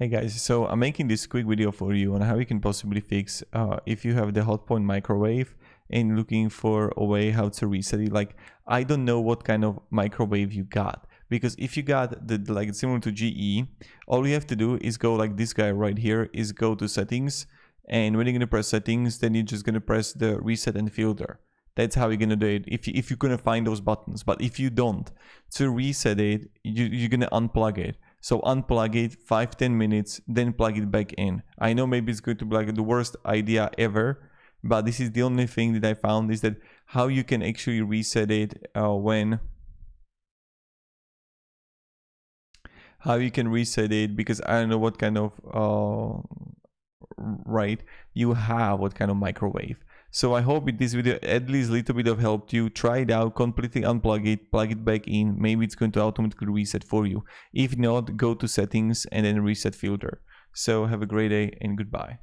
Hey guys, so I'm making this quick video for you on how you can possibly fix if you have the Hotpoint microwave and looking for a way how to reset it. Like, I don't know what kind of microwave you got, because if you got the like similar to GE, all you have to do is go like this guy right here, is go to settings, and when you're gonna press settings, then you're just gonna press the reset and filter. That's how you're gonna do it if you're gonna find those buttons. But if you don't, to reset it, you're gonna unplug it. So unplug it 5-10 minutes, then plug it back in. I know maybe it's going to be like the worst idea ever, but this is the only thing that I found, is that how you can actually reset it how you can reset it, because I don't know what kind of you have, what kind of microwave. So I hope this video at least a little bit of helped you. Try it out, completely unplug it, plug it back in. Maybe it's going to automatically reset for you. If not, go to settings and then reset filter. So have a great day and goodbye.